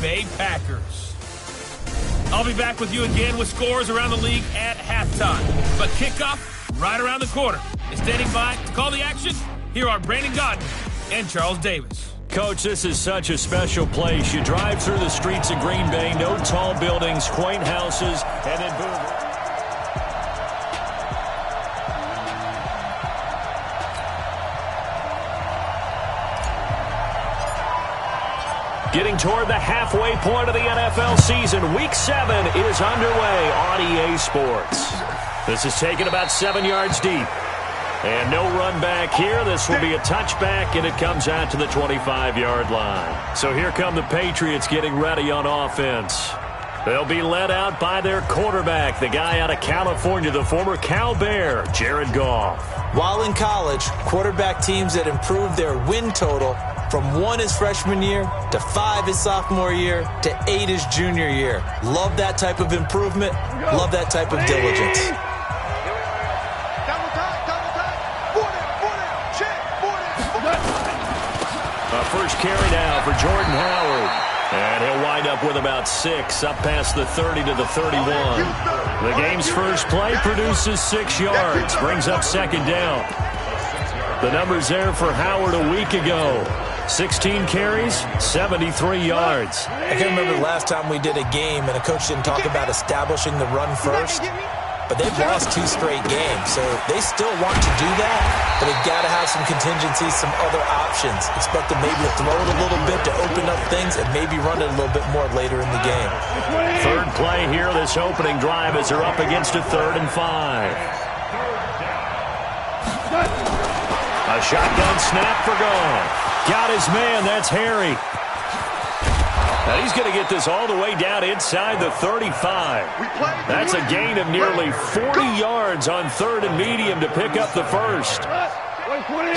Bay Packers. I'll be back with you again with scores around the league at halftime. But kickoff right around the corner. And standing by to call the action, here are Brandon Godden and Charles Davis. Coach, this is such a special place. You drive through the streets of Green Bay, no tall buildings, quaint houses, and then boom. Getting toward the halfway point of the NFL season, Week 7 is underway on EA Sports. This is taken about 7 yards deep. And no run back here. This will be a touchback, and it comes out to the 25-yard line. So here come the Patriots getting ready on offense. They'll be led out by their quarterback, the guy out of California, the former Cal Bear, Jared Goff. While in college, quarterback teams that improved their win total from 1 his freshman year to 5 his sophomore year to 8 his junior year. Love that type of improvement. Love that type of diligence. First carry now for Jordan Howard. And he'll wind up with about 6, up past the 30 to the 31. The game's first play produces 6 yards, brings up second down. The numbers there for Howard a week ago. 16 carries, 73 yards. I can't remember the last time we did a game and a coach didn't talk about establishing the run first. But they've lost 2 straight games, so they still want to do that, but they've got to have some contingencies, some other options. Expect them maybe to throw it a little bit to open up things and maybe run it a little bit more later in the game. Third play here, this opening drive as they're up against a 3rd and 5. A shotgun snap for Goff. Got his man, that's Harry. Now he's going to get this all the way down inside the 35. That's a gain of nearly 40 yards on 3rd and medium to pick up the first.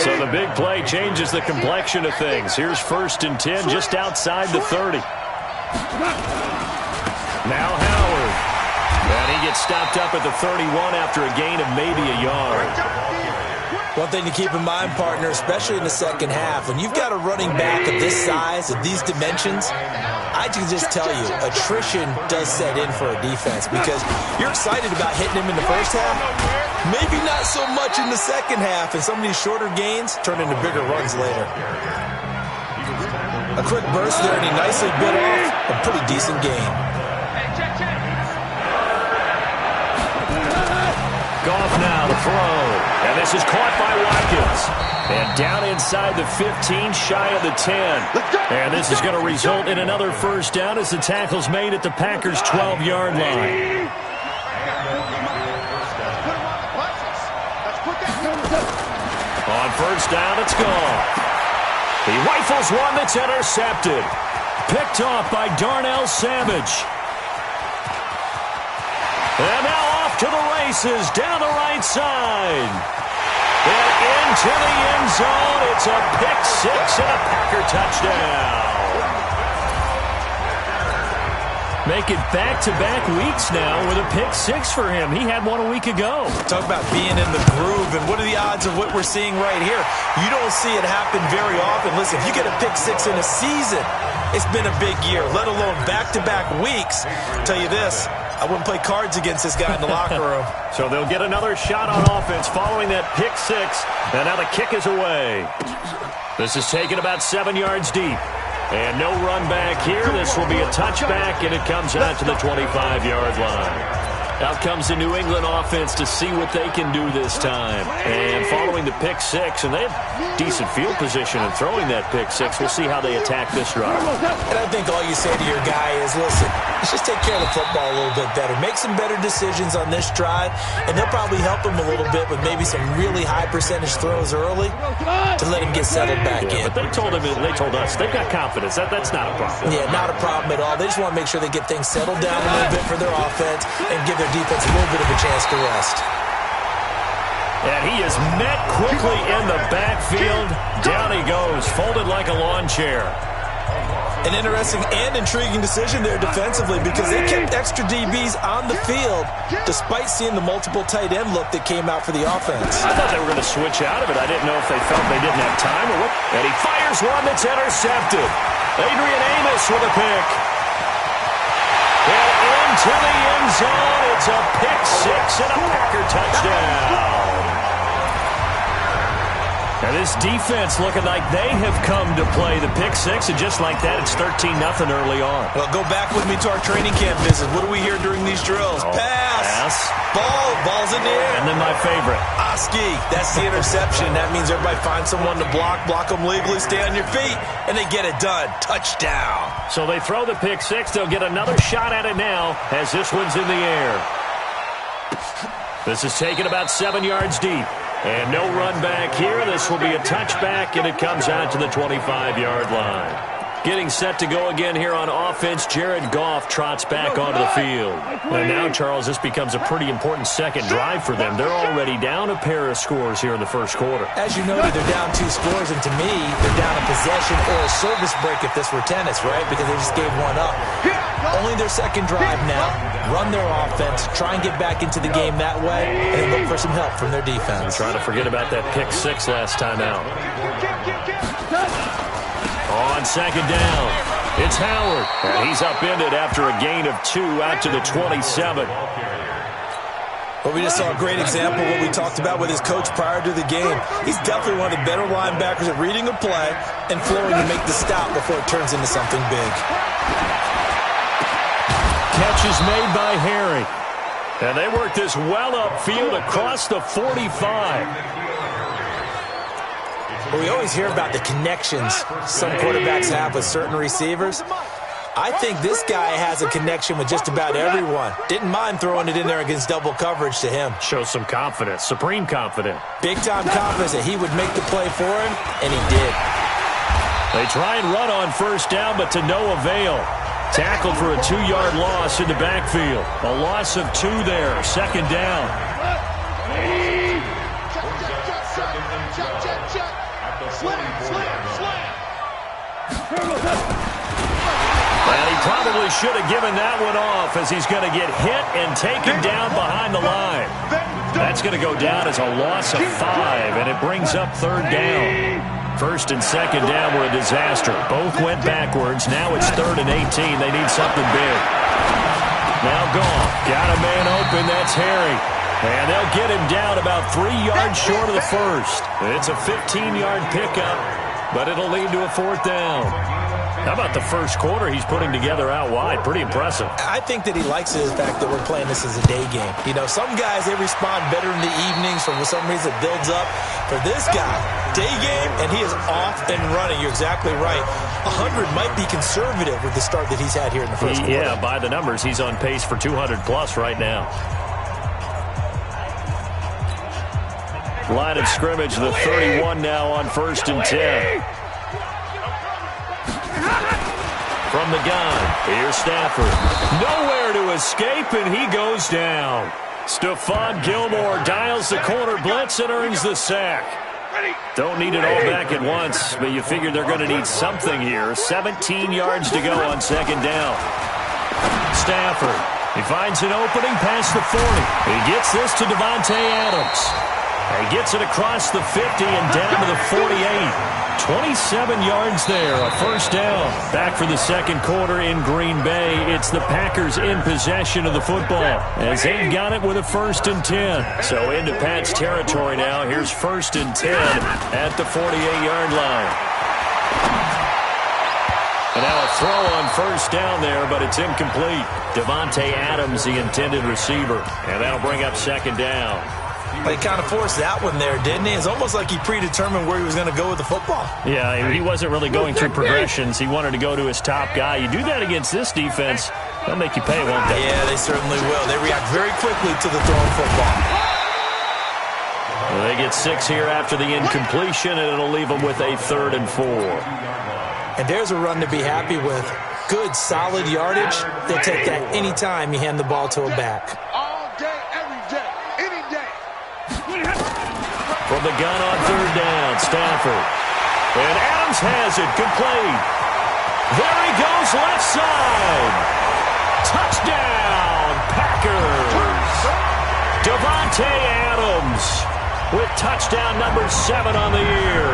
So the big play changes the complexion of things. Here's 1st and 10 just outside the 30. Now Howard. And he gets stopped up at the 31 after a gain of maybe a yard. One thing to keep in mind, partner, especially in the second half, when you've got a running back of this size, of these dimensions, I can just tell you, attrition does set in for a defense because you're excited about hitting him in the first half, maybe not so much in the second half, and some of these shorter gains turn into bigger runs later. A quick burst there, and he nicely bit off a pretty decent gain. Goff now to throw. And this is caught by Watkins. And down inside the 15, shy of the 10. And this is going to result in another first down as the tackle's made at the Packers' 12-yard line. On first down, it's Goff. He rifles one that's intercepted. Picked off by Darnell Savage. And now off to the races down the right side. And into the end zone. It's a pick 6 and a Packer touchdown. Make it back-to-back weeks now with a pick 6 for him. He had one a week ago. Talk about being in the groove, and what are the odds of what we're seeing right here? You don't see it happen very often. Listen, if you get a pick 6 in a season, it's been a big year, let alone back-to-back weeks. I'll tell you this, I wouldn't play cards against this guy in the locker room. So they'll get another shot on offense following that pick 6, and now the kick is away. This is taken about 7 yards deep. And no run back here. This will be a touchback, and it comes out to the 25-yard line. Out comes the New England offense to see what they can do this time. And following the pick 6, and they have decent field position in throwing that pick 6. We'll see how they attack this drive. And I think all you say to your guy is, listen, let's just take care of the football a little bit better. Make some better decisions on this drive, and they'll probably help him a little bit with maybe some really high percentage throws early to let him get settled back in. But they told us they've got confidence. That's not a problem. Yeah, not a problem at all. They just want to make sure they get things settled down a little bit for their offense and give their defense a little bit of a chance to rest. And he is met quickly in the backfield. Down he goes, folded like a lawn chair. An interesting and intriguing decision there defensively because they kept extra DBs on the field despite seeing the multiple tight end look that came out for the offense. I thought they were going to switch out of it. I didn't know if they felt they didn't have time or what. And he fires one that's intercepted. Adrian Amos with a pick. to the end zone. It's a pick six and a Packer touchdown. Now this defense looking like they have come to play the pick six, and just like that, it's 13-0 early on. Well, go back with me to our training camp visit. What do we hear during these drills? Pass. Ball's in the air. And then my favorite. Oski, that's the interception. That means everybody finds someone to block them legally, stay on your feet, and they get it done. Touchdown. So they throw the pick six. They'll get another shot at it now as this one's in the air. This is taken about 7 yards deep. And no run back here. This will be a touchback, and it comes out to the 25-yard line. Getting set to go again here on offense, Jared Goff trots back onto the field. And now, Charles, this becomes a pretty important second drive for them. They're already down a pair of scores here in the first quarter. As you noted, they're down 2 scores, and to me, they're down a possession or a service break if this were tennis, right? Because they just gave one up. Only their second drive now. Run their offense, try and get back into the game that way, and then look for some help from their defense. I'm trying to forget about that pick six last time out. On second down, it's Howard. And he's upended after a gain of 2 out to the 27. Well, we just saw a great example of what we talked about with his coach prior to the game. He's definitely one of the better linebackers at reading a play and flowing to make the stop before it turns into something big. Catch is made by Harry. And they work this well upfield across the 45. Well, we always hear about the connections some quarterbacks have with certain receivers. I think this guy has a connection with just about everyone. Didn't mind throwing it in there against double coverage to him. Shows some confidence, supreme confidence. Big-time confidence that he would make the play for him, and he did. They try and run on first down, but to no avail. Tackled for a 2-yard loss in the backfield. A loss of 2 there, second down. And he probably should have given that one off as he's going to get hit and taken down behind the line. That's going to go down as a loss of 5, and it brings up third down. First and second down were a disaster. Both went backwards. Now it's 3rd and 18. They need something big. Now Goff got a man open. That's Harry. And they'll get him down about 3 yards short of the first. It's a 15-yard pickup, but it'll lead to a 4th down. How about the first quarter he's putting together out wide? Pretty impressive. I think that he likes the fact that we're playing this as a day game. You know, some guys, they respond better in the evenings. For some reason, it builds up. For this guy, day game, and he is off and running. You're exactly right. 100 might be conservative with the start that he's had here in the first quarter. Yeah, by the numbers, he's on pace for 200-plus right now. Line of scrimmage, the 31 now on 1st and 10. From the gun, here's Stafford. Nowhere to escape, and he goes down. Stephon Gilmore dials the corner blitz and earns the sack. Don't need it all back at once, but you figure they're going to need something here. 17 yards to go on second down. Stafford, he finds an opening past the 40. He gets this to Davante Adams. He gets it across the 50 and down to the 48. 27 yards there, a first down. Back for the second quarter in Green Bay. It's the Packers in possession of the football as they've got it with a 1st and 10. So into Pat's territory now. Here's 1st and 10 at the 48-yard line. And now a throw on first down there, but it's incomplete. Davante Adams, the intended receiver. And that'll bring up second down. He kind of forced that one there, didn't he? It's almost like he predetermined where he was going to go with the football. Yeah, he wasn't really going through progressions. He wanted to go to his top guy. You do that against this defense, they'll make you pay, won't they? Yeah, they certainly will. They react very quickly to the thrown football. Well, they get 6 here after the incompletion, and it'll leave them with a 3rd and 4. And there's a run to be happy with. Good, solid yardage. They'll take that any time you hand the ball to a back. From the gun on 3rd down, Stafford. And Adams has it, complete. There he goes, left side. Touchdown, Packers. Davante Adams with touchdown number 7 on the year.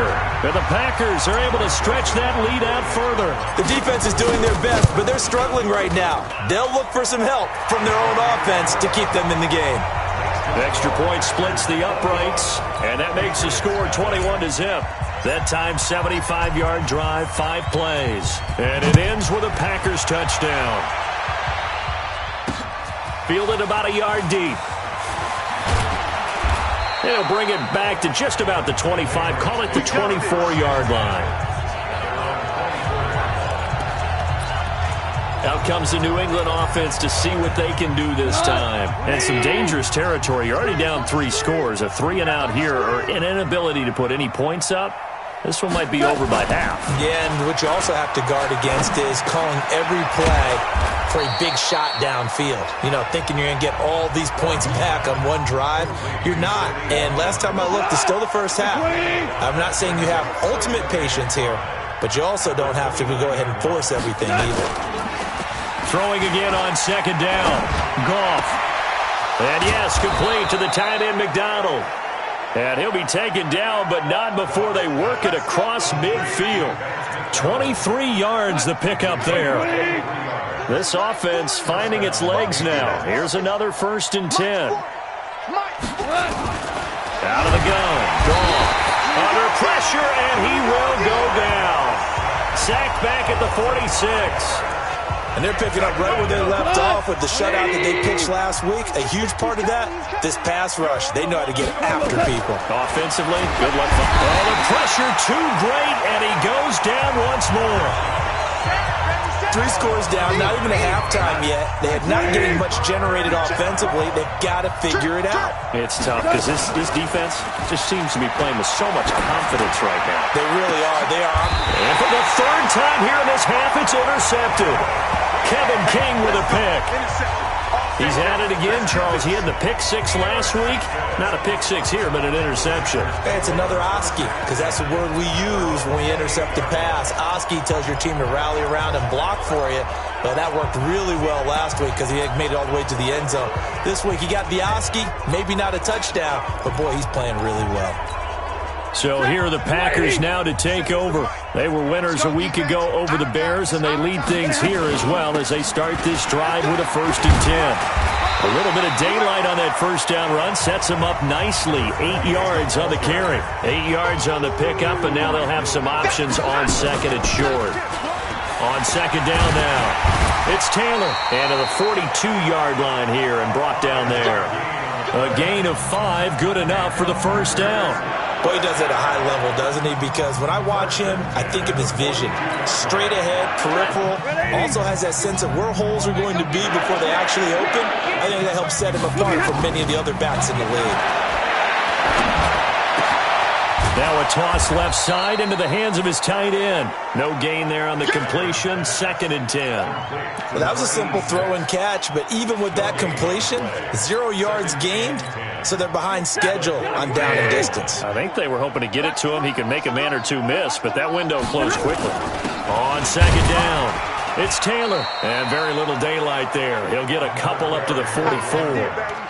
And the Packers are able to stretch that lead out further. The defense is doing their best, but they're struggling right now. They'll look for some help from their own offense to keep them in the game. Extra point splits the uprights, and that makes the score 21-0. That time, 75-yard drive, 5 plays. And it ends with a Packers touchdown. Fielded about a yard deep. They'll bring it back to just about the 25, call it the 24-yard line. Out comes the New England offense to see what they can do this time. And some dangerous territory. You're already down 3 scores. A 3-and-out here or an inability to put any points up. This one might be over by half. Yeah, and what you also have to guard against is calling every play for a big shot downfield. You know, thinking you're going to get all these points back on one drive. You're not. And last time I looked, it's still the first half. I'm not saying you have ultimate patience here, but you also don't have to go ahead and force everything either. Throwing again on 2nd down. Goff. And yes, complete to the tight end McDonald. And he'll be taken down, but not before they work it across midfield. 23 yards the pickup there. This offense finding its legs now. Here's another 1st and 10. Out of the gun. Goff. Under pressure, and he will go down. Sacked back at the 46. And they're picking up right where they left off with the shutout that they pitched last week. A huge part of that, this pass rush. They know how to get after people. Offensively, good luck. Oh, the pressure too great, and he goes down once more. 3 scores down, not even a halftime yet. They are not getting much generated offensively. They've got to figure it out. It's tough because this defense just seems to be playing with so much confidence right now. They really are. They are. And for the 3rd time here in this half, it's intercepted. Kevin King with a pick. He's at it again, Charles. He had the pick 6 last week. Not a pick 6 here, but an interception. It's another Oski, because that's the word we use when we intercept the pass. Oski tells your team to rally around and block for you. But that worked really well last week because he had made it all the way to the end zone. This week he got the Oski, maybe not a touchdown, but boy, he's playing really well. So here are the Packers now to take over. They were winners a week ago over the Bears, and they lead things here as well as they start this drive with a 1st and 10. A little bit of daylight on that 1st down run sets them up nicely. 8 yards on the carry, 8 yards on the pickup, and now they'll have some options on 2nd and short. On 2nd down now, it's Taylor, and to the 42-yard line here and brought down there. A gain of 5, good enough for the 1st down. Boy, he does it at a high level, doesn't he? Because when I watch him, I think of his vision. Straight ahead, peripheral. Also has that sense of where holes are going to be before they actually open. I think that helps set him apart from many of the other backs in the league. Now a toss left side into the hands of his tight end. No gain there on the completion. 2nd and 10. Well, that was a simple throw and catch, but even with that completion, 0 yards gained. So they're behind schedule on down and distance. I think they were hoping to get it to him. He could make a man or two miss, but that window closed quickly. On 2nd down, it's Taylor. And very little daylight there. He'll get a couple up to the 44.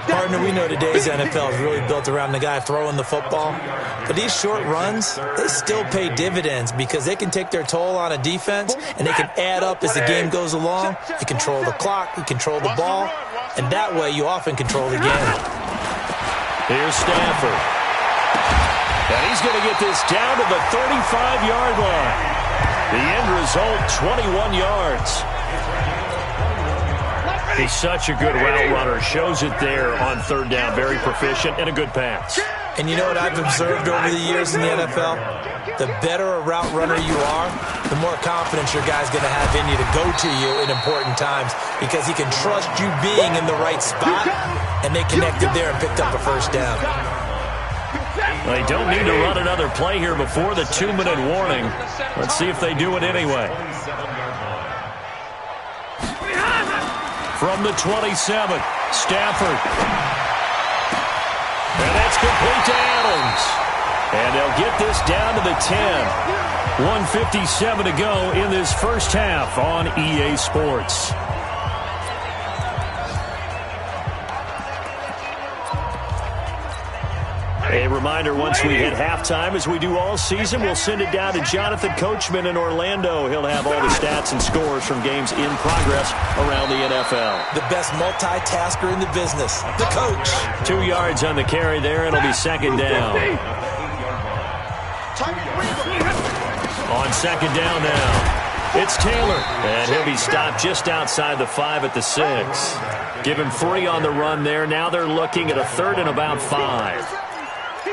Partner, we know today's NFL is really built around the guy throwing the football. But these short runs, they still pay dividends because they can take their toll on a defense, and they can add up as the game goes along. You control the clock, you control the ball, and that way you often control the game. Here's Stafford. And he's going to get this down to the 35-yard line. The end result, 21 yards. He's such a good route runner. Shows it there on 3rd down. Very proficient and a good pass. And you know what I've observed over the years in the NFL? The better a route runner you are, the more confidence your guy's going to have in you to go to you in important times because he can trust you being in the right spot, and they connected there and picked up a 1st down. They don't need to run another play here before the 2-minute warning. Let's see if they do it anyway. From the 27, Stafford. And that's complete to Adams. And they'll get this down to the 10. 1:57 to go in this 1st half on EA Sports. A reminder, once we hit halftime, as we do all season, we'll send it down to Jonathan Coachman in Orlando. He'll have all the stats and scores from games in progress around the NFL. The best multitasker in the business, the coach. 2 yards on the carry there, and it'll be second down. On second down now, it's Taylor, and he'll be stopped just outside the 5 at the 6. Give him 3 on the run there. Now they're looking at a 3rd and about 5.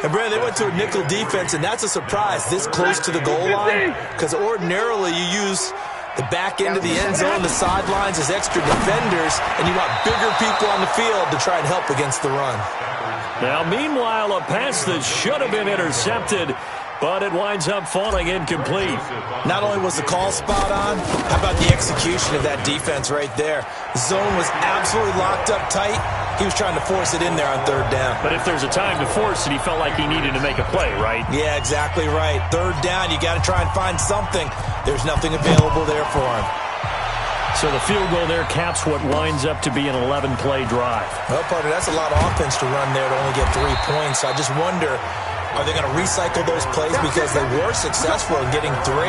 And, Brad, they went to a nickel defense, and that's a surprise this close to the goal line, because ordinarily you use the back end of the end zone, the sidelines as extra defenders, and you want bigger people on the field to try and help against the run. Now, meanwhile, a pass that should have been intercepted, but it winds up falling incomplete. Not only was the call spot on, how about the execution of that defense right there? The zone was absolutely locked up tight. He was trying to force it in there on 3rd down. But if there's a time to force it, he felt like he needed to make a play, right? Yeah, exactly right. 3rd down, you got to try and find something. There's nothing available there for him. So the field goal there caps what winds up to be an 11-play drive. Well, partner, that's a lot of offense to run there to only get 3 points. I just wonder, are they going to recycle those plays because they were successful in getting 3?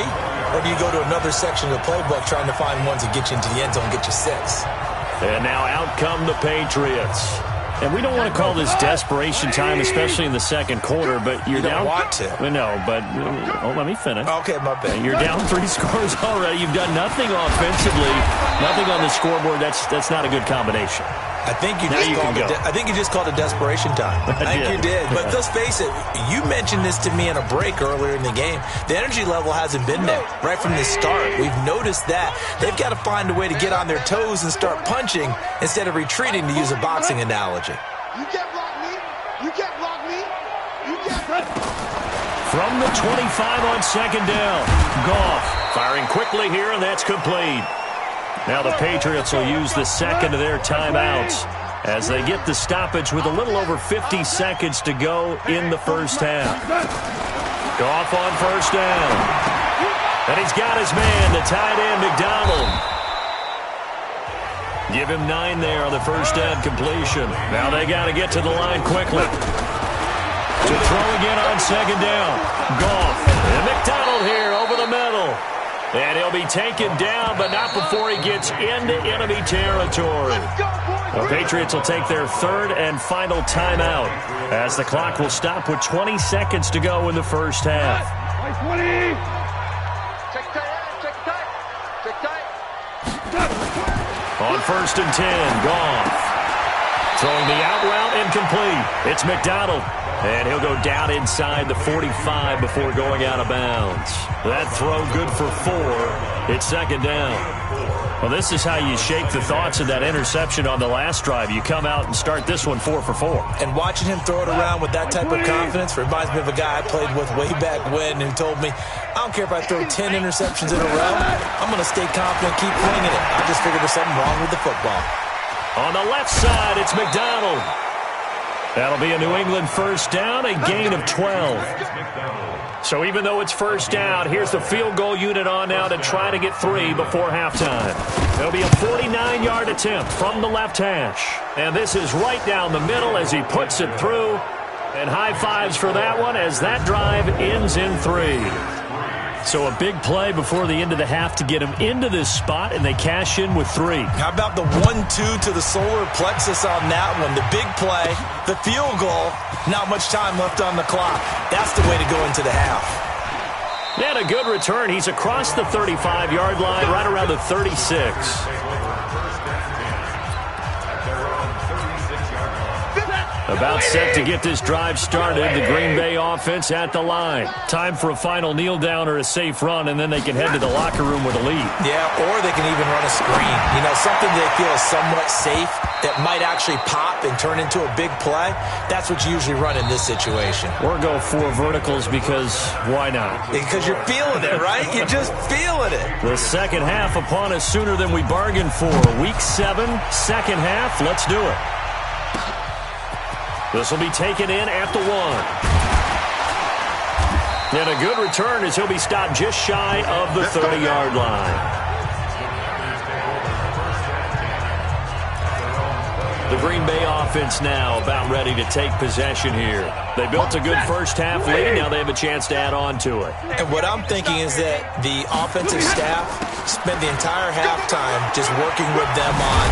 Or do you go to another section of the playbook trying to find ones that get you into the end zone and get you 6? And now out come the Patriots. And we don't want to call this desperation time, especially in the second quarter, but you're down. You don't want to. No, but let me finish. Okay, my bad. You're down 3 scores already. You've done nothing offensively, nothing on the scoreboard. That's not a good combination. I think you just called it desperation time. I think you did. But let's face it, you mentioned this to me in a break earlier in the game. The energy level hasn't been there right from the start. We've noticed that. They've got to find a way to get on their toes and start punching instead of retreating, to use a boxing analogy. You can't block me. You can't block me. You can't. From the 25 on second down, Goff firing quickly here, and that's complete. Now the Patriots will use the second of their timeouts as they get the stoppage with a little over 50 seconds to go in the first half. Goff on first down. And he's got his man, the tight end, McDonald. Give him 9 there on the first down completion. Now they got to get to the line quickly. To throw again on second down. Goff and McDonald here over the middle. And he'll be taken down, but not before he gets into enemy territory. The Patriots will take their 3rd and final timeout as the clock will stop with 20 seconds to go in the first half. On 1st and 10, Goff. Throwing the out route incomplete. It's McDonald. And he'll go down inside the 45 before going out of bounds. That throw good for 4. It's second down. Well, this is how you shake the thoughts of that interception on the last drive. You come out and start this one 4 for 4. And watching him throw it around with that type of confidence reminds me of a guy I played with way back when who told me, I don't care if I throw 10 interceptions in a row, I'm going to stay confident, keep flinging it. I just figured there's something wrong with the football. On the left side, it's McDonald. That'll be a New England first down, a gain of 12. So even though it's first down, here's the field goal unit on now to try to get 3 before halftime. It'll be a 49-yard attempt from the left hash. And this is right down the middle as he puts it through. And high fives for that one as that drive ends in 3. So a big play before the end of the half to get him into this spot, and they cash in with 3. How about the 1-2 to the solar plexus on that one? The big play, the field goal, not much time left on the clock. That's the way to go into the half. And a good return. He's across the 35-yard line, right around the 36. About set to get this drive started. The Green Bay offense at the line. Time for a final kneel down or a safe run, and then they can head to the locker room with a lead. Yeah, or they can even run a screen. You know, something they feel is somewhat safe that might actually pop and turn into a big play. That's what you usually run in this situation. Or go 4 verticals because why not? Because you're feeling it, right? You're just feeling it. The second half upon us sooner than we bargained for. Week 7, second half. Let's do it. This will be taken in at the 1. And a good return as he'll be stopped just shy of the 30-yard line. The Green Bay offense now about ready to take possession here. They built a good first-half lead. Now they have a chance to add on to it. And what I'm thinking is that the offensive staff spent the entire halftime just working with them on,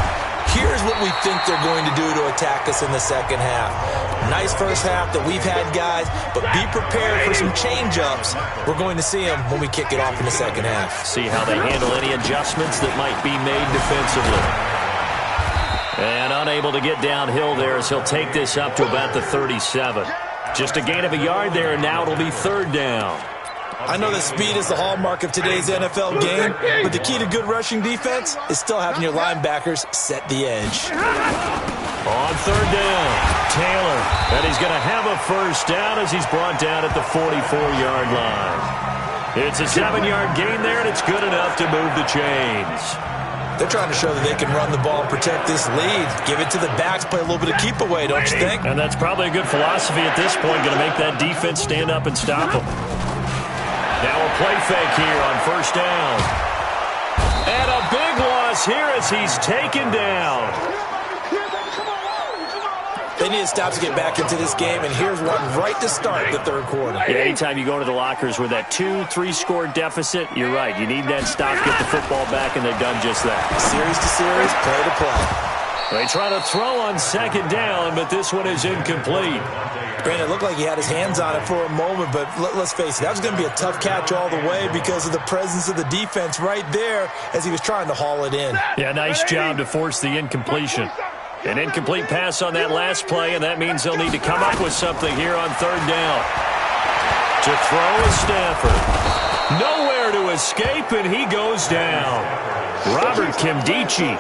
here's what we think they're going to do to attack us in the second half. Nice first half that we've had, guys, but be prepared for some change-ups. We're going to see them when we kick it off in the second half. See how they handle any adjustments that might be made defensively. And unable to get downhill there as he'll take this up to about the 37. Just a gain of a yard there, and now it'll be third down. I know that speed is the hallmark of today's NFL game, but the key to good rushing defense is still having your linebackers set the edge. On third down, Taylor, and he's going to have a first down as he's brought down at the 44-yard line. It's a 7-yard gain there, and it's good enough to move the chains. They're trying to show that they can run the ball and protect this lead. Give it to the backs, play a little bit of keep away, don't you think? And that's probably a good philosophy at this point, going to make that defense stand up and stop them. Now a play fake here on first down. And a big loss here as he's taken down. They need to stop to get back into this game, and here's one right to start the third quarter. Yeah, anytime you go to the lockers with that 2-3 score deficit, you're right. You need that stop, get the football back, and they've done just that. Series to series, play to play. They try to throw on second down, but this one is incomplete. Brandon, it looked like he had his hands on it for a moment, but let's face it, that was going to be a tough catch all the way because of the presence of the defense right there as he was trying to haul it in. Yeah, nice job to force the incompletion. An incomplete pass on that last play, and that means they'll need to come up with something here on third down. To throw is Stafford. Nowhere to escape, and he goes down. Robert Kimdichie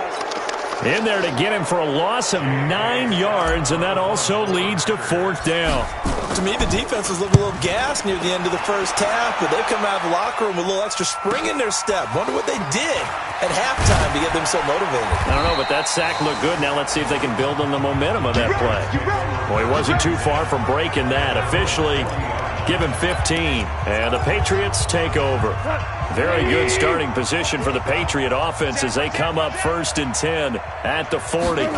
in there to get him for a loss of 9 yards, and that also leads to fourth down. To me, the defense was looking a little gassed near the end of the first half, but they've come out of the locker room with a little extra spring in their step. Wonder what they did at halftime to get them so motivated. I don't know, but that sack looked good. Now let's see if they can build on the momentum of that play. Well, he wasn't too far from breaking that. Officially, give him 15, and the Patriots take over. Very good starting position for the Patriot offense as they come up 1st and 10 at the 40. They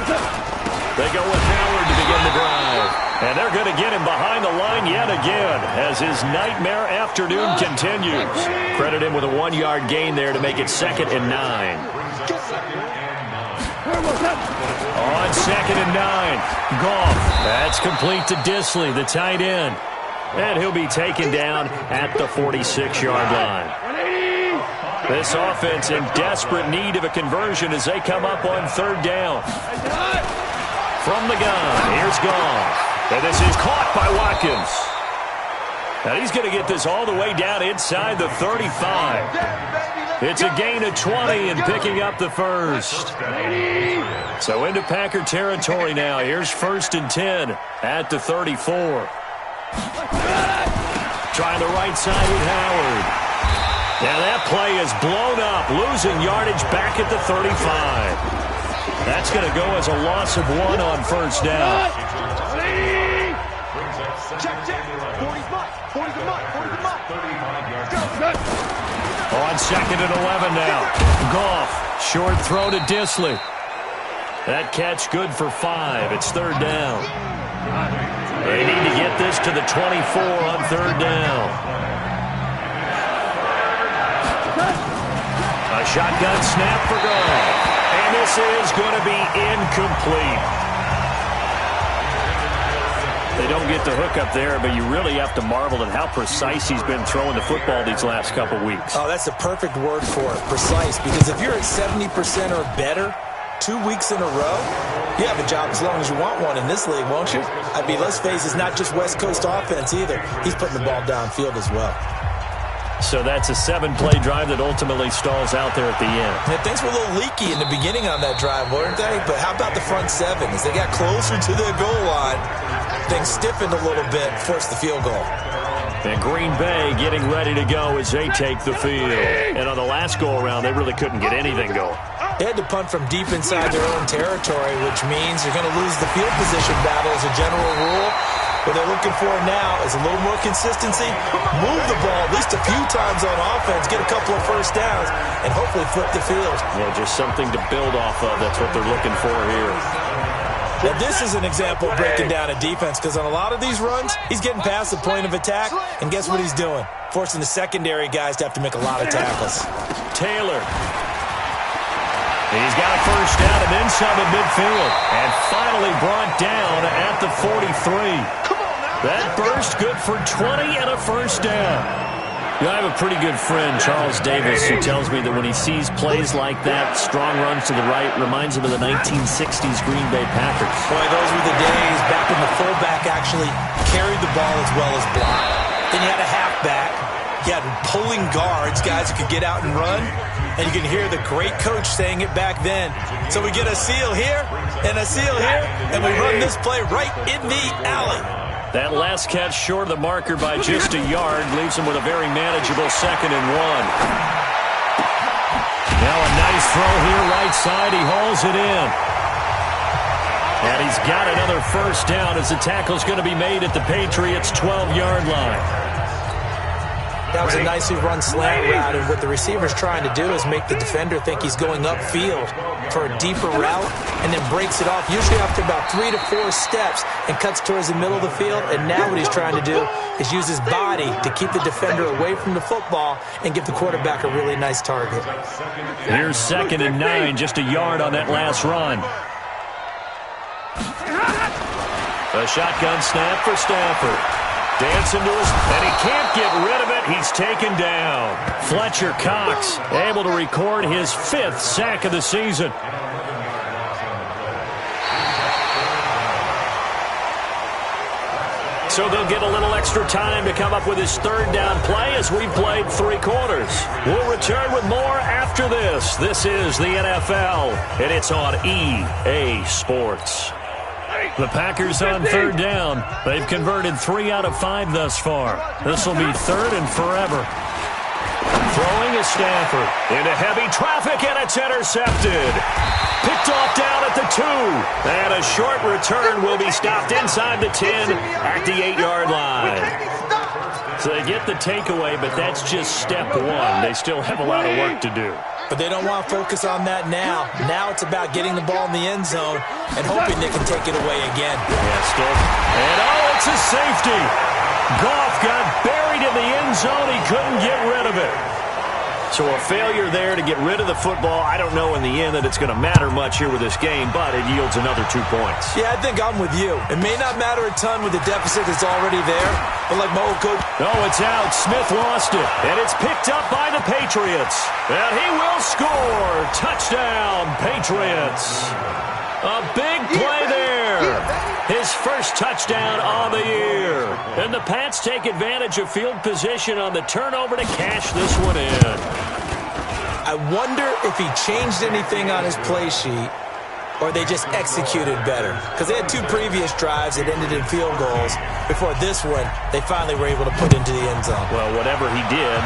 go with Howard to begin the drive. And they're going to get him behind the line yet again as his nightmare afternoon continues. Credit him with a 1-yard gain there to make it 2nd and 9. On 2nd and 9, Goff. That's complete to Disley, the tight end. And he'll be taken down at the 46-yard line. This offense in desperate need of a conversion as they come up on third down. From the gun, here's Goff. And this is caught by Watkins. Now he's going to get this all the way down inside the 35. It's a gain of 20 and picking up the first. So into Packer territory now. Here's 1st and 10 at the 34. Trying the right side with Howard. Now that play is blown up, losing yardage back at the 35. That's going to go as a loss of 1 on first down. On 2nd and 11 now. Goff, short throw to Disley. That catch good for 5. It's third down. They need to get this to the 24 on third down. A shotgun snap for Goff. And this is going to be incomplete. They don't get the hook up there, but you really have to marvel at how precise he's been throwing the football these last couple weeks. Oh, that's the perfect word for it, precise. Because if you're at 70% or better 2 weeks in a row, you have a job as long as you want one in this league, won't you? I mean, let's face it, it's not just West Coast offense either. He's putting the ball downfield as well. So that's a 7-play drive that ultimately stalls out there at the end. Yeah, things were a little leaky in the beginning on that drive, weren't they? But how about the front 7? As they got closer to the goal line, things stiffened a little bit, forced the field goal. And Green Bay getting ready to go as they take the field. And on the last go-around, they really couldn't get anything going. They had to punt from deep inside their own territory, which means you're going to lose the field position battle as a general rule. What they're looking for now is a little more consistency, move the ball at least a few times on offense, get a couple of first downs, and hopefully flip the field. Yeah, just something to build off of. That's what they're looking for here. Now, this is an example of breaking down a defense because on a lot of these runs, he's getting past the point of attack, and guess what he's doing? Forcing the secondary guys to have to make a lot of tackles. Taylor. He's got a first down and then some at midfield. And finally brought down at the 43. That burst good for 20 and a first down. You know, I have a pretty good friend, Charles Davis, who tells me that when he sees plays like that, strong runs to the right, reminds him of the 1960s Green Bay Packers. Boy, those were the days back when the fullback actually carried the ball as well as blocked. Then you had a halfback. You had pulling guards, guys who could get out and run. And you can hear the great coach saying it back then. So we get a seal here and a seal here, and we run this play right in the alley. That last catch short of the marker by just a yard leaves him with a very manageable 2nd and 1. Now a nice throw here right side. He hauls it in. And he's got another first down as the tackle's going to be made at the Patriots' 12-yard line. That was a nicely run slant route, and what the receiver's trying to do is make the defender think he's going upfield for a deeper route and then breaks it off, usually after about 3 to 4 steps, and cuts towards the middle of the field. And now what he's trying to do is use his body to keep the defender away from the football and give the quarterback a really nice target. Here's 2nd and 9, just a yard on that last run. A shotgun snap for Stafford. Dancing to his, and he can't get rid of it. He's taken down. Fletcher Cox able to record his 5th sack of the season. So they'll get a little extra time to come up with his 3rd down play as we've played 3 quarters. We'll return with more after this. This is the NFL, and it's on EA Sports. The Packers on 3rd down. They've converted 3 out of 5 thus far. This will be 3rd and forever. Throwing is Stafford into heavy traffic, and it's intercepted. Picked off down at the 2. And a short return will be stopped inside the 10 at the 8-yard line. So they get the takeaway, but that's just step 1. They still have a lot of work to do. But they don't want to focus on that now. Now it's about getting the ball in the end zone and hoping they can take it away again. Yeah, still. And it's a safety. Goff got buried in the end zone. He couldn't get rid of it. So a failure there to get rid of the football. I don't know in the end that it's going to matter much here with this game, but it yields another 2 points. Yeah, I think I'm with you. It may not matter a ton with the deficit that's already there, but like my old coach. Oh, it's out. Smith lost it, and it's picked up by the Patriots. And he will score. Touchdown, Patriots. A big play there. His first touchdown on the year. And the Pats take advantage of field position on the turnover to cash this one in. I wonder if he changed anything on his play sheet or they just executed better. Because they had 2 previous drives that ended in field goals. Before this one, they finally were able to put into the end zone. Well, whatever he did,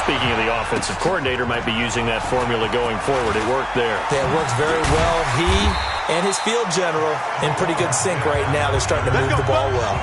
speaking of the offensive coordinator, might be using that formula going forward. It worked there. Yeah, it works very well. He and his field general in pretty good sync right now. They're starting to move the ball well.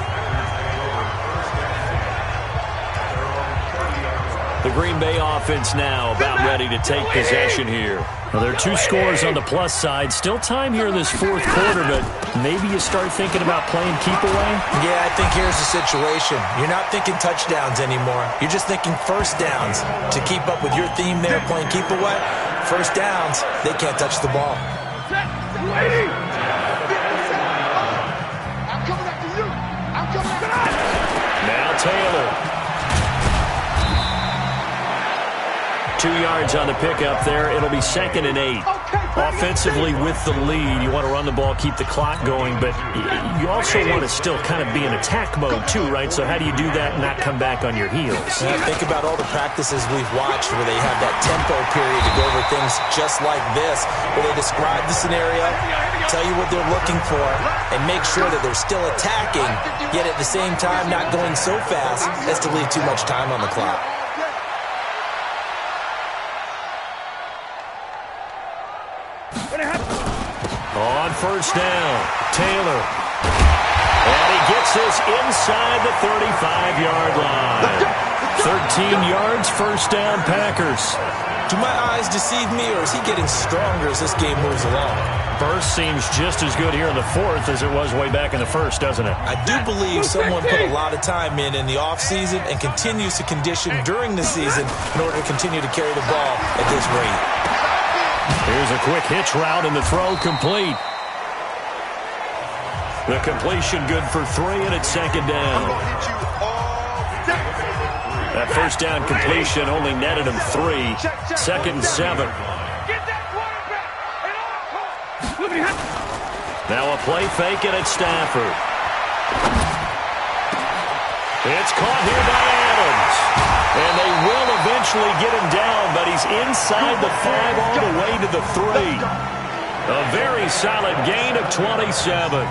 The Green Bay offense now about ready to take possession here. Well, there are 2 scores on the plus side. Still time here in this 4th quarter, but maybe you start thinking about playing keep away? Yeah, I think here's the situation. You're not thinking touchdowns anymore. You're just thinking first downs. To keep up with your theme there, playing keep away, first downs, they can't touch the ball. Now Taylor. 2 yards on the pickup there. It'll be 2nd and 8. Offensively with the lead, you want to run the ball, keep the clock going, but you also want to still kind of be in attack mode too, right? So how do you do that and not come back on your heels? Yeah, think about all the practices we've watched where they have that tempo period to go over things just like this, where they describe the scenario, tell you what they're looking for, and make sure that they're still attacking, yet at the same time not going so fast as to leave too much time on the clock. On first down, Taylor. And he gets this inside the 35-yard line. 13 yards, first down, Packers. Do my eyes deceive me, or is he getting stronger as this game moves along? Burst seems just as good here in the fourth as it was way back in the first, doesn't it? I do believe someone put a lot of time in the offseason and continues to condition during the season in order to continue to carry the ball at this rate. Here's a quick hitch route, and the throw complete. The completion good for 3, and it's second down. That first down completion only netted him 3. Second and 7. Now a play fake, and it's Stafford. It's caught here by Adams. And they will eventually get him down, but he's inside the 5 all the way to the 3. A very solid gain of 27.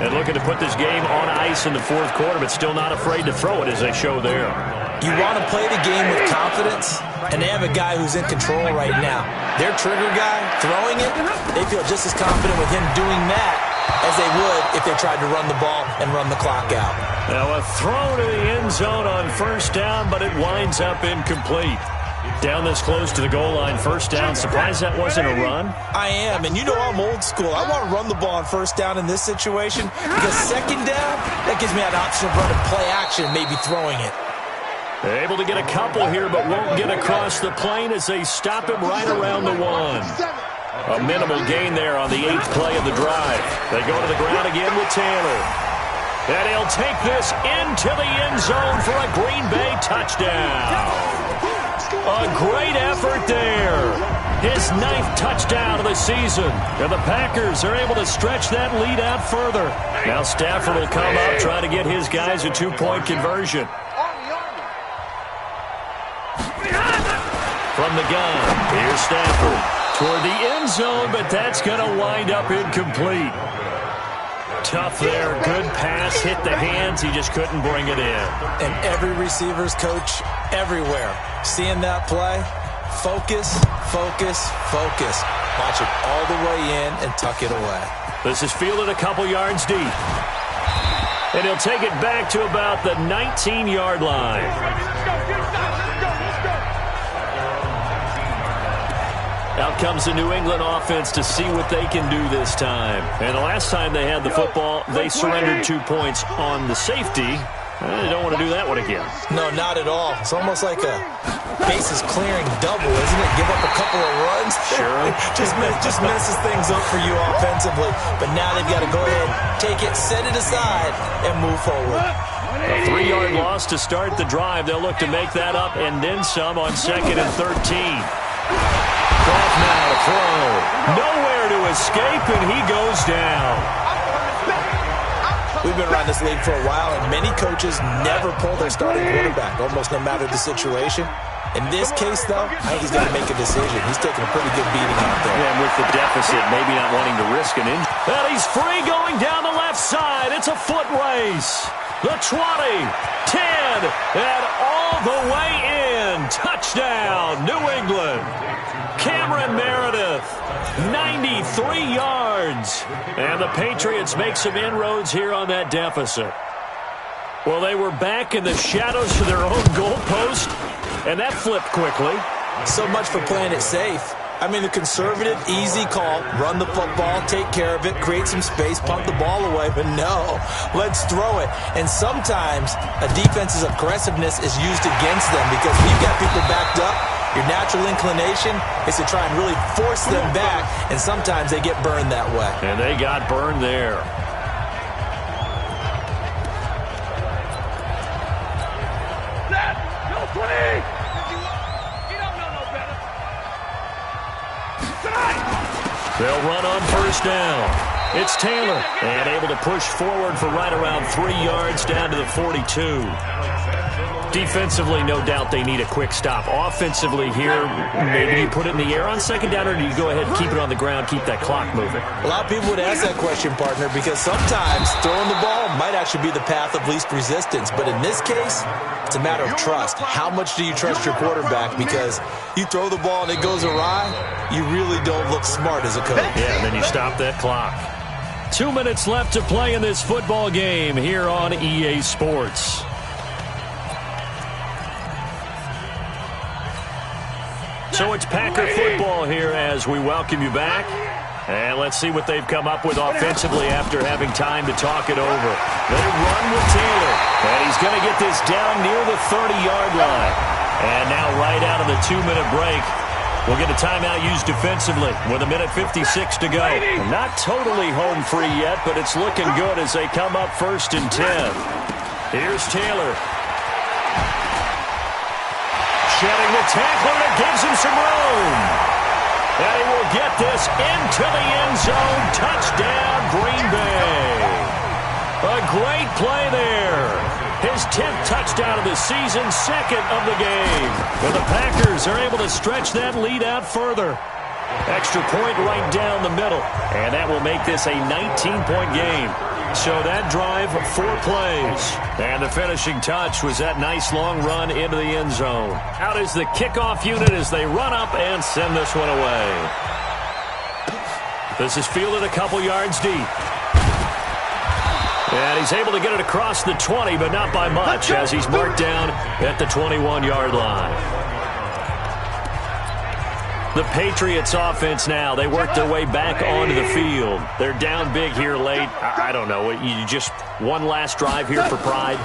And looking to put this game on ice in the fourth quarter, but still not afraid to throw it as they show there. You want to play the game with confidence, and they have a guy who's in control right now. Their trigger guy, throwing it, they feel just as confident with him doing that as they would if they tried to run the ball and run the clock out. Now a throw to the end zone on first down, but it winds up incomplete. Down this close to the goal line, first down. Surprised that wasn't a run? I am, and you know I'm old school. I want to run the ball on first down in this situation because second down, that gives me an option of running play action, maybe throwing it. Able to get a couple here, but won't get across the plane as they stop him right around the 1. A minimal gain there on the 8th play of the drive. They go to the ground again with Taylor. And he'll take this into the end zone for a Green Bay touchdown. A great effort there. His 9th touchdown of the season. And the Packers are able to stretch that lead out further. Now Stafford will come up, try to get his guys a 2-point conversion. From the gun, here's Stafford toward the end zone, but that's going to wind up incomplete. Tough there, good pass, hit the hands, he just couldn't bring it in. And every receiver's coach everywhere, seeing that play, focus, focus, focus. Watch it all the way in and tuck it away. This is fielded a couple yards deep. And he'll take it back to about the 19-yard line. Out comes the New England offense to see what they can do this time. And the last time they had the football, they surrendered 2 points on the safety. They don't want to do that one again. No, not at all. It's almost like a bases clearing double, isn't it? Give up a couple of runs. Sure. just messes things up for you offensively. But now they've got to go ahead, take it, set it aside, and move forward. A 3-yard loss to start the drive. They'll look to make that up and then some on 2nd and 13. Off now to throw. Nowhere to escape, and he goes down. We've been around this league for a while, and many coaches never pull their starting quarterback, almost no matter the situation. In this case, though, I think he's got to make a decision. He's taking a pretty good beating out there. Yeah, and with the deficit, maybe not wanting to risk an injury. And he's free going down the left side. It's a foot race. The 20, 10, and all the way in. Touchdown, New England. Cameron Meredith, 93 yards. And the Patriots make some inroads here on that deficit. Well, they were back in the shadows of their own goalpost, and that flipped quickly. So much for playing it safe. I mean, the conservative, easy call, run the football, take care of it, create some space, punt the ball away. But no, let's throw it. And sometimes a defense's aggressiveness is used against them because when you've got people backed up, your natural inclination is to try and really force them back, and sometimes they get burned that way. And they got burned there. They'll run on first down. It's Taylor, and able to push forward for right around 3 yards down to the 42. Defensively, no doubt they need a quick stop. Offensively here, maybe you put it in the air on second down, or do you go ahead and keep it on the ground, keep that clock moving? A lot of people would ask that question, partner, because sometimes throwing the ball might actually be the path of least resistance. But in this case, it's a matter of trust. How much do you trust your quarterback? Because you throw the ball and it goes awry, you really don't look smart as a coach. Yeah, and then you stop that clock. 2 minutes left to play in this football game here on EA Sports. So it's Packer football here as we welcome you back. And let's see what they've come up with offensively after having time to talk it over. They run with Taylor, and he's going to get this down near the 30-yard line. And now right out of the 2-minute break, we'll get a timeout used defensively with 1:56 to go. Not totally home free yet, but it's looking good as they come up 1st and 10. Here's Taylor. Shedding the tackler that gives him some room. And he will get this into the end zone. Touchdown, Green Bay. A great play there. His 10th touchdown of the season, 2nd of the game. And the Packers are able to stretch that lead out further. Extra point right down the middle. And that will make this a 19-point game. So that drive, 4 plays. And the finishing touch was that nice long run into the end zone. Out is the kickoff unit as they run up and send this one away. This is fielded a couple yards deep. And he's able to get it across the 20, but not by much, as he's marked down at the 21-yard line. The Patriots offense now, they work their way back onto the field. They're down big here late. I don't know, you just one last drive here for pride?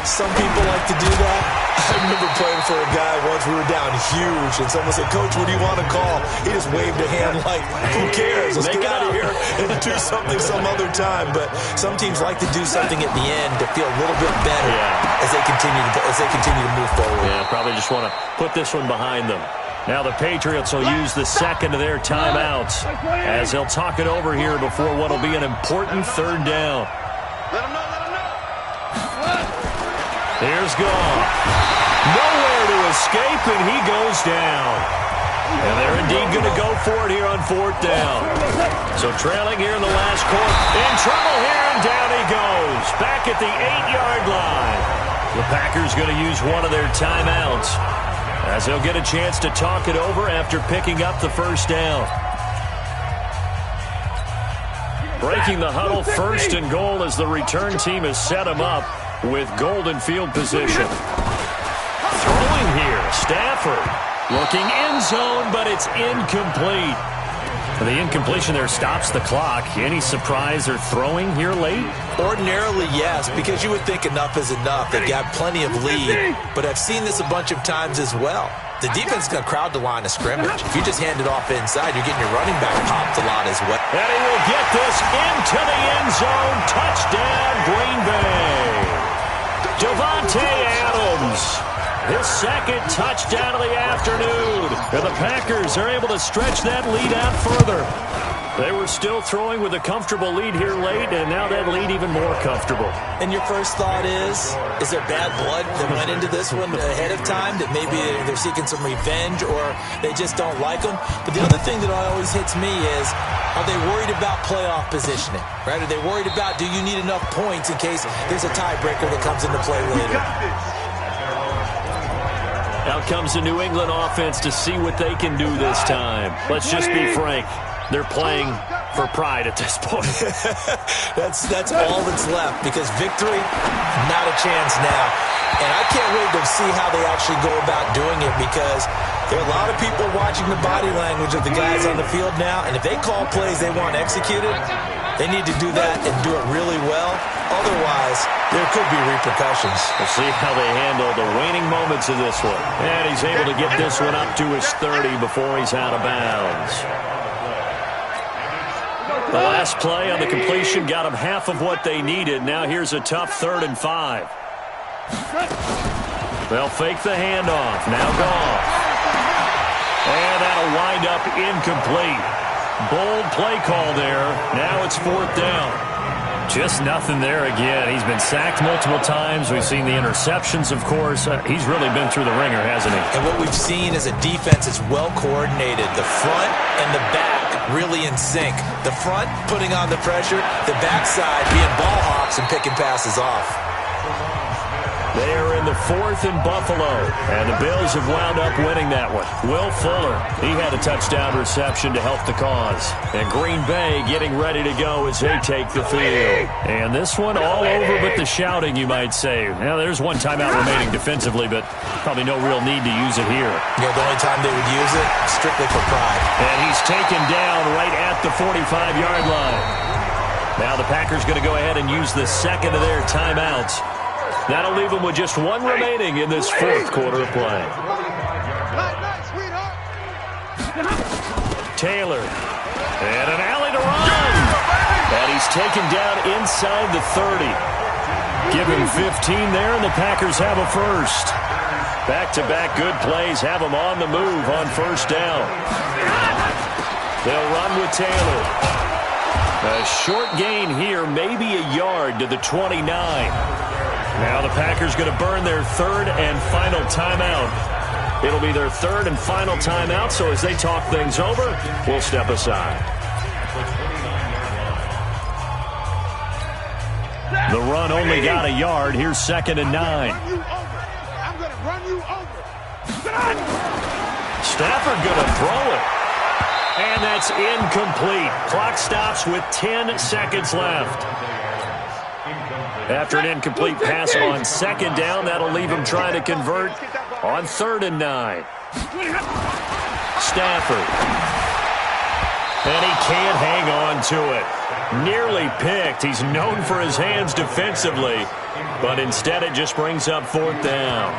Some people like to do that. I remember playing for a guy once. We were down huge, and someone said, "Coach, what do you want to call?" He just waved a hand like, who cares? Let's get out of here and do something some other time. But some teams like to do something at the end to feel a little bit better as they continue to move forward. Yeah, probably just want to put this one behind them. Now the Patriots will use the second of their timeouts as they'll talk it over here before what will be an important 3rd down. Here's Goff. Nowhere to escape, and he goes down. And they're indeed going to go for it here on 4th down. So trailing here in the last quarter. In trouble here, and down he goes. Back at the 8-yard line. The Packers going to use one of their timeouts as they'll get a chance to talk it over after picking up the 1st down. Breaking the huddle, 1st and goal as the return team has set him up with golden field position. Throwing here, Stafford. Looking end zone, but it's incomplete. The incompletion there stops the clock. Any surprise they're throwing here late? Ordinarily, yes, because you would think enough is enough. They've got plenty of lead, but I've seen this a bunch of times as well. The defense is going to crowd the line of scrimmage. If you just hand it off inside, you're getting your running back popped a lot as well. And he will get this into the end zone. Touchdown, Green Bay. Davante Adams. His 2nd touchdown of the afternoon. And the Packers are able to stretch that lead out further. They were still throwing with a comfortable lead here late, and now that lead even more comfortable. And your first thought is there bad blood that went into this one ahead of time, that maybe they're seeking some revenge or they just don't like them? But the other thing that always hits me is, are they worried about playoff positioning? Right? Are they worried about, do you need enough points in case there's a tiebreaker that comes into play later? Out comes the New England offense to see what they can do this time. Let's just be frank. They're playing for pride at this point. That's all that's left, because victory, not a chance now. And I can't wait to see how they actually go about doing it, because there are a lot of people watching the body language of the guys on the field now, and if they call plays they want executed, they need to do that and do it really well. Otherwise, there could be repercussions. We'll see how they handle the waning moments of this one. And he's able to get this one up to his 30 before he's out of bounds. The last play on the completion got them half of what they needed. Now here's a tough 3rd and 5. They'll fake the handoff. Now Goff. And that'll wind up incomplete. Bold play call there. Now it's 4th down. Just nothing there again. He's been sacked multiple times. We've seen the interceptions, of course. He's really been through the ringer, hasn't he? And what we've seen is a defense that's well coordinated. The front and the back really in sync. The front putting on the pressure, the backside being ball hawks and picking passes off. They are in the 4th in Buffalo, and the Bills have wound up winning that one. Will Fuller, he had a touchdown reception to help the cause. And Green Bay getting ready to go as they take the field. And this one all over but the shouting, you might say. Now, there's one timeout remaining defensively, but probably no real need to use it here. Yeah, the only time they would use it, strictly for pride. And he's taken down right at the 45-yard line. Now the Packers going to go ahead and use the second of their timeouts. That'll leave them with just one remaining in this 4th quarter of play. Taylor. And an alley to run. And he's taken down inside the 30. Give him 15 there, and the Packers have a first. Back-to-back good plays have them on the move on first down. They'll run with Taylor. A short gain here, maybe a yard to the 29. Now the Packers going to burn their 3rd and final timeout. It'll be their 3rd and final timeout, so as they talk things over, we'll step aside. The run only got a yard. Here's 2nd and 9. I'm going to run you over. Stafford going to throw it. And that's incomplete. Clock stops with 10 seconds left. After an incomplete pass on 2nd down, that'll leave him trying to convert on 3rd and 9. Stafford. And he can't hang on to it. Nearly picked. He's known for his hands defensively, but instead it just brings up 4th down.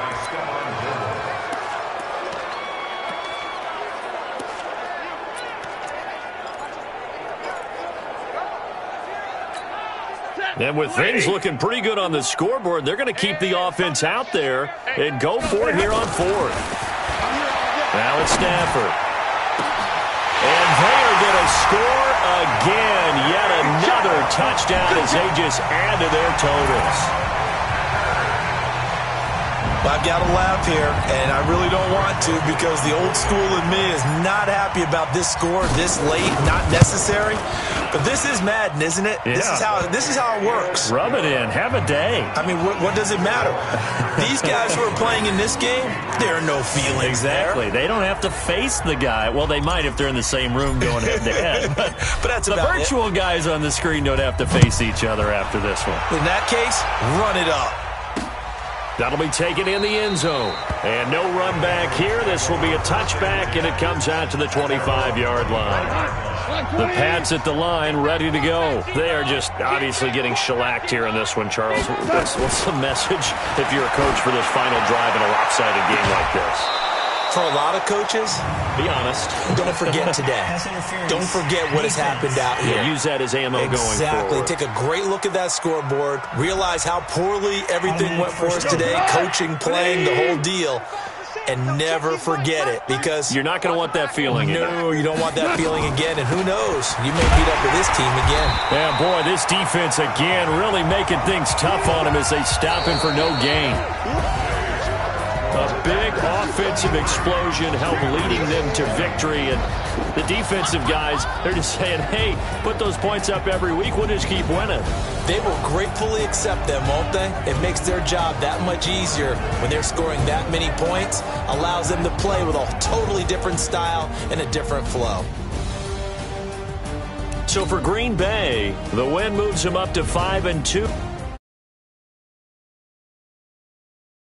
And with things looking pretty good on the scoreboard, they're going to keep the offense out there and go for it here on 4th. Now it's Stafford. And they are going to score again. Yet another touchdown as they just add to their totals. I've got to laugh here, and I really don't want to because the old school in me is not happy about this score this late, not necessary. But this is Madden, isn't it? Yeah. This is how it works. Rub it in. Have a day. I mean, what does it matter? These guys who are playing in this game, there are no feelings exactly. there. They don't have to face the guy. Well, they might if they're in the same room going head-to-head. But that's the about virtual guys on the screen don't have to face each other after this one. In that case, run it up. That'll be taken in the end zone. And no run back here. This will be a touchback, and it comes out to the 25-yard line. The Pats at the line, ready to go. They are just obviously getting shellacked here in this one, Charles. What's the message if you're a coach for this final drive in a lopsided game like this? For a lot of coaches, be honest. Don't forget today. Don't forget what has happened out here. Yeah, use that as ammo going forward. Exactly. Take a great look at that scoreboard. Realize how poorly everything went for us today. Coaching, playing, the whole deal. And never forget it, because you're not going to want that feeling again. No, you don't want that feeling again. And who knows? You may beat up with this team again. Yeah, boy, this defense again really making things tough on him as they stop him for no gain. A big offensive explosion helped leading them to victory. And the defensive guys, they're just saying, hey, put those points up every week. We'll just keep winning. They will gratefully accept them, won't they? It makes their job that much easier when they're scoring that many points. Allows them to play with a totally different style and a different flow. So for Green Bay, the win moves them up to 5-2.